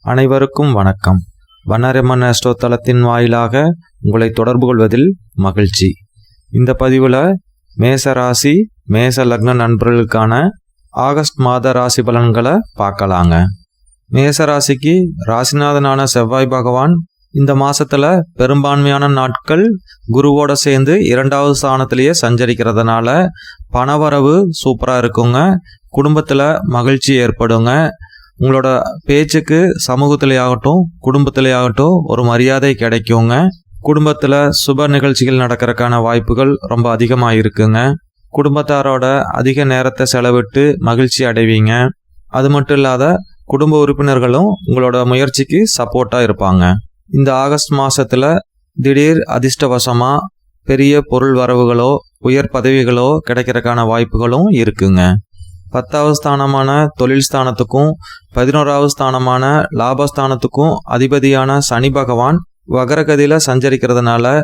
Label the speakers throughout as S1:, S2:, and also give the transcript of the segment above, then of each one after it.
S1: அனைவருக்கும் வணக்கம். வண்ணரமன் ஆஸ்ட்ரோ தளத்தின் வாயிலாக உங்களை தொடர்பு கொள்வதில் மகிழ்ச்சி. இந்த பதிவில் மேச ராசி மேச லக்ன நண்பர்களுக்கான ஆகஸ்ட் மாத ராசி பலன்களை பார்க்கலாங்க. மேச ராசிக்கு ராசிநாதனான செவ்வாய் பகவான் இந்த மாசத்துல பெரும்பான்மையான நாட்கள் குருவோட சேர்ந்து 2வது ஸ்தானத்திலேயே சஞ்சரிக்கிறதுனால பணவரவு சூப்பராக இருக்குங்க. குடும்பத்தில் மகிழ்ச்சி ஏற்படுங்க. உங்களோட பேச்சுக்கு சமூகத்திலேயாகட்டும் குடும்பத்திலேயாகட்டும் ஒரு மரியாதை கிடைக்குங்க. குடும்பத்தில் சுப நிகழ்ச்சிகள் நடக்கிறதுக்கான வாய்ப்புகள் ரொம்ப அதிகமாக இருக்குங்க. குடும்பத்தாரோட அதிக நேரத்தை செலவிட்டு மகிழ்ச்சி அடைவீங்க. அது மட்டும் இல்லாத குடும்ப உறுப்பினர்களும் உங்களோட முயற்சிக்கு சப்போர்ட்டாக இருப்பாங்க. இந்த ஆகஸ்ட் மாதத்தில் திடீர் அதிர்ஷ்டவசமாக பெரிய பொருள் வரவுகளோ உயர் பதவிகளோ கிடைக்கிறதுக்கான வாய்ப்புகளும் இருக்குங்க. 10வது ஸ்தானமான தொழில் ஸ்தானத்துக்கும் 11வது ஸ்தானமான லாபஸ்தானத்துக்கும் அதிபதியான சனி பகவான் வகரகதியில் சஞ்சரிக்கிறதுனால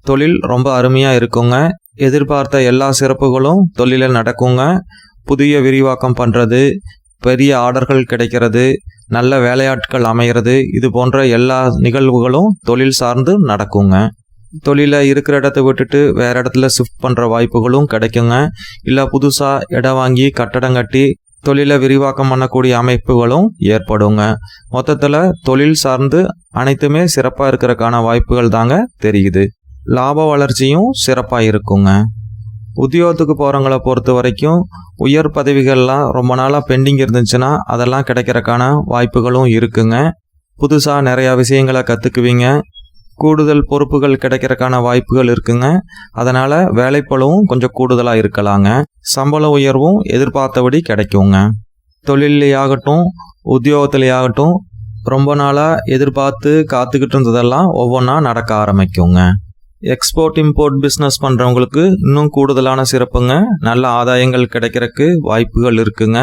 S1: தொழில் ரொம்ப அருமையாக இருக்குங்க. எதிர்பார்த்த எல்லா சிறப்புகளும் தொழிலில் நடக்குங்க. புதிய விரிவாக்கம் பண்ணுறது, பெரிய ஆர்டர்கள் கிடைக்கிறது, நல்ல வேலையாட்கள் அமைகிறது, இது போன்ற எல்லா நிகழ்வுகளும் தொழில் சார்ந்து நடக்குங்க. தொழிலை இருக்கிற இடத்த விட்டுட்டு வேற இடத்துல ஷிஃப்ட் பண்ணுற வாய்ப்புகளும் கிடைக்குங்க. இல்லை புதுசாக இடம் வாங்கி கட்டடம் கட்டி தொழிலை விரிவாக்கம் பண்ணக்கூடிய அமைப்புகளும் ஏற்படுங்க. மொத்தத்தில் தொழில் சார்ந்து அனைத்துமே சிறப்பாக இருக்கிறதுக்கான வாய்ப்புகள் தாங்க தெரியுது. லாப வளர்ச்சியும் சிறப்பாக இருக்குங்க. உத்தியோகத்துக்கு போகிறவங்களை பொறுத்த வரைக்கும் உயர் பதவிகள்லாம் ரொம்ப நாளாக பெண்டிங் இருந்துச்சுன்னா அதெல்லாம் கிடைக்கிறதுக்கான வாய்ப்புகளும் இருக்குங்க. புதுசாக நிறையா விஷயங்களை கற்றுக்குவீங்க. கூடுதல் பொறுப்புகள் கிடைக்கிறதுக்கான வாய்ப்புகள் இருக்குங்க. அதனால் வேலைப்பளுவும் கொஞ்சம் கூடுதலாக இருக்கலாங்க. சம்பள உயர்வும் எதிர்பார்த்தபடி கிடைக்குங்க. தொழிலையாகட்டும் உத்தியோகத்திலேயாகட்டும் ரொம்ப நாளாக எதிர்பார்த்து காத்துக்கிட்டு இருந்ததெல்லாம் ஒவ்வொன்றா நடக்க ஆரம்பிக்குங்க. எக்ஸ்போர்ட் இம்போர்ட் பிஸ்னஸ் பண்ணுறவங்களுக்கு இன்னும் கூடுதலான சிறப்புங்க. நல்ல ஆதாயங்கள் கிடைக்கிறதுக்கு வாய்ப்புகள் இருக்குங்க.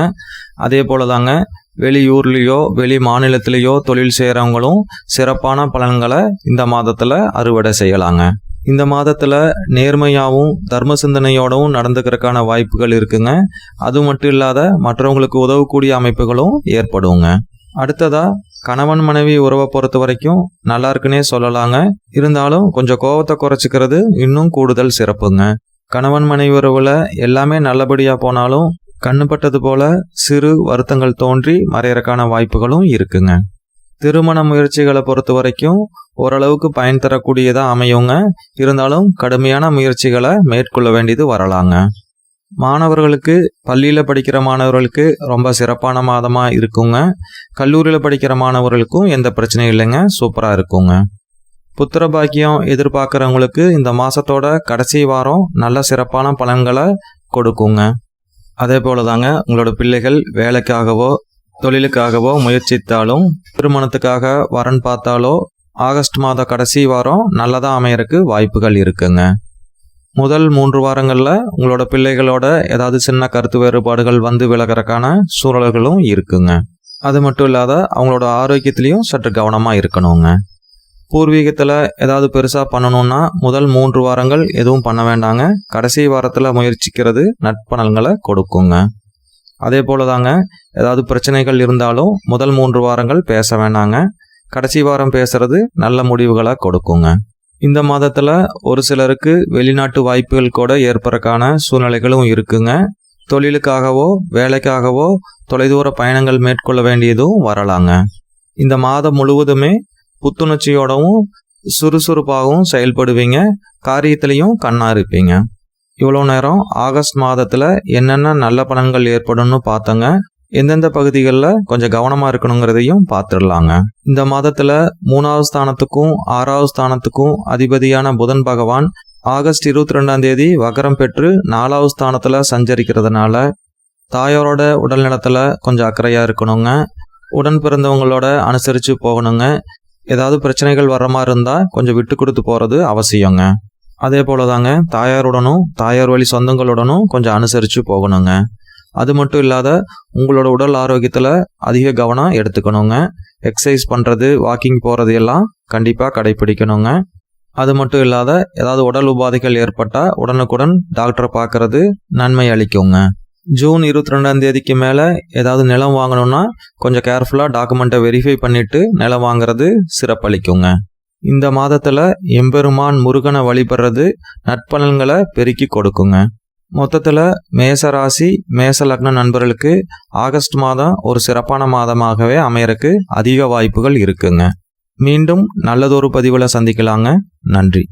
S1: அதே போல தாங்க வெளியூர்லேயோ வெளி மாநிலத்திலேயோ தொழில் செய்கிறவங்களும் சிறப்பான பலன்களை இந்த மாதத்தில் அறுவடை செய்யலாங்க. இந்த மாதத்தில் நேர்மையாகவும் தர்ம சிந்தனையோடவும் நடந்துக்கிறதுக்கான வாய்ப்புகள் இருக்குங்க. அது மட்டும் இல்லாத மற்றவங்களுக்கு உதவக்கூடிய அமைப்புகளும் ஏற்படுங்க. அடுத்ததாக கணவன் மனைவி உறவை பொறுத்த வரைக்கும் நல்லா இருக்குன்னே சொல்லலாங்க. இருந்தாலும் கொஞ்சம் கோபத்தை குறைச்சிக்கிறது இன்னும் கூடுதல் சிறப்புங்க. கணவன் மனைவி உறவில் எல்லாமே நல்லபடியாக போனாலும் கண்ணுப்பட்டது போல சிறு வருத்தங்கள் தோன்றி மறையறக்கான வாய்ப்புகளும் இருக்குங்க. திருமண முயற்சிகளை பொறுத்த வரைக்கும் ஓரளவுக்கு பயன் தரக்கூடியதாக அமையுங்க. இருந்தாலும் கடுமையான முயற்சிகளை மேற்கொள்ள வேண்டியது வரலாங்க. மாணவர்களுக்கு பள்ளியில் படிக்கிற மாணவர்களுக்கு ரொம்ப சிறப்பான மாதமாக இருக்குங்க. கல்லூரியில் படிக்கிற மாணவர்களுக்கும் எந்த பிரச்சனையும் இல்லைங்க, சூப்பராக இருக்குங்க. புத்திர பாக்கியம் எதிர்பார்க்குறவங்களுக்கு இந்த மாதத்தோட கடைசி வாரம் நல்ல சிறப்பான பலன்களை கொடுக்குங்க. அதே போல தாங்க உங்களோட பிள்ளைகள் வேலைக்காகவோ தொழிலுக்காகவோ முயற்சித்தாலும் திருமணத்துக்காக வரன் பார்த்தாலோ ஆகஸ்ட் மாத கடைசி வாரம் நல்லதாக அமையறதுக்கு வாய்ப்புகள் இருக்குங்க. முதல் 3 வாரங்களில் உங்களோட பிள்ளைகளோட ஏதாவது சின்ன கருத்து வேறுபாடுகள் வந்து விலகிறதுக்கான சூழல்களும் இருக்குங்க. அது மட்டும் இல்லாத அவங்களோட ஆரோக்கியத்திலையும் சற்று கவனமாக இருக்கணுங்க. பூர்வீகத்தில் ஏதாவது பெருசாக பண்ணணுன்னா முதல் 3 வாரங்கள் எதுவும் பண்ண வேண்டாங்க. கடைசி வாரத்தில் முயற்சிக்கிறது நட்பலன்களை கொடுக்குங்க. அதே போல தாங்க ஏதாவது பிரச்சனைகள் இருந்தாலும் முதல் 3 வாரங்கள் பேச வேண்டாங்க. கடைசி வாரம் பேசுறது நல்ல முடிவுகளை கொடுக்குங்க. இந்த மாதத்தில் ஒரு சிலருக்கு வெளிநாட்டு வாய்ப்புகள் கூட ஏற்படுறதுக்கான சூழ்நிலைகளும் இருக்குங்க. தொழிலுக்காகவோ வேலைக்காகவோ தொலைதூர பயணங்கள் மேற்கொள்ள வேண்டியதும் வரலாங்க. இந்த மாதம் முழுவதுமே புத்துணர்ச்சியோடவும் சுறுசுறுப்பாகவும் செயல்படுவீங்க. காரியத்திலையும் கண்ணா இருப்பீங்க. இவ்வளோ நேரம் ஆகஸ்ட் மாதத்தில் என்னென்ன நல்ல பலன்கள் ஏற்படும்னு பார்த்தங்க. எந்தெந்த பகுதிகளில் கொஞ்சம் கவனமாக இருக்கணுங்கிறதையும் பார்த்துடலாங்க. இந்த மாதத்தில் 3வது ஸ்தானத்துக்கும் 6வது ஸ்தானத்துக்கும் அதிபதியான புதன் பகவான் ஆகஸ்ட் 22ஆம் தேதி வகரம் பெற்று 4வது ஸ்தானத்தில் சஞ்சரிக்கிறதுனால தாயாரோட உடல்நலத்தில் கொஞ்சம் அக்கறையாக இருக்கணுங்க. உடன் பிறந்தவங்களோட அனுசரித்து போகணுங்க. ஏதாவது பிரச்சனைகள் வர்ற மாதிரி இருந்தால் கொஞ்சம் விட்டு கொடுத்து போகிறது அவசியங்க. அதே போல தாங்க தாயாருடனும் தாயார் வழி சொந்தங்களுடனும் கொஞ்சம் அனுசரித்து போகணுங்க. அது மட்டும் இல்லாத உங்களோட உடல் ஆரோக்கியத்தில் அதிக கவனம் எடுத்துக்கணுங்க. எக்ஸசைஸ் பண்ணுறது, வாக்கிங் போகிறது எல்லாம் கண்டிப்பாக கடைப்பிடிக்கணுங்க. அது மட்டும் இல்லாத ஏதாவது உடல் உபாதைகள் ஏற்பட்டால் உடனுக்குடன் டாக்டரை பார்க்கறது நன்மை அளிக்குங்க. ஜூன் 22ஆம் தேதிக்கு மேலே ஏதாவது நிலம் வாங்கணும்னா கொஞ்சம் கேர்ஃபுல்லாக டாக்குமெண்ட்டை வெரிஃபை பண்ணிவிட்டு நிலம் வாங்குறது சிறப்பளிக்குங்க. இந்த மாதத்தில் எம்பெருமான் முருகனை வழிபடுறது நற்பலன்களை பெருக்கி கொடுக்குங்க. மொத்தத்தில் மேசராசி மேச லக்ன நண்பர்களுக்கு ஆகஸ்ட் மாதம் ஒரு சிறப்பான மாதமாகவே அமையறக்கு அதிக வாய்ப்புகள் இருக்குங்க. மீண்டும் நல்லதொரு பதிவில் சந்திக்கலாங்க. நன்றி.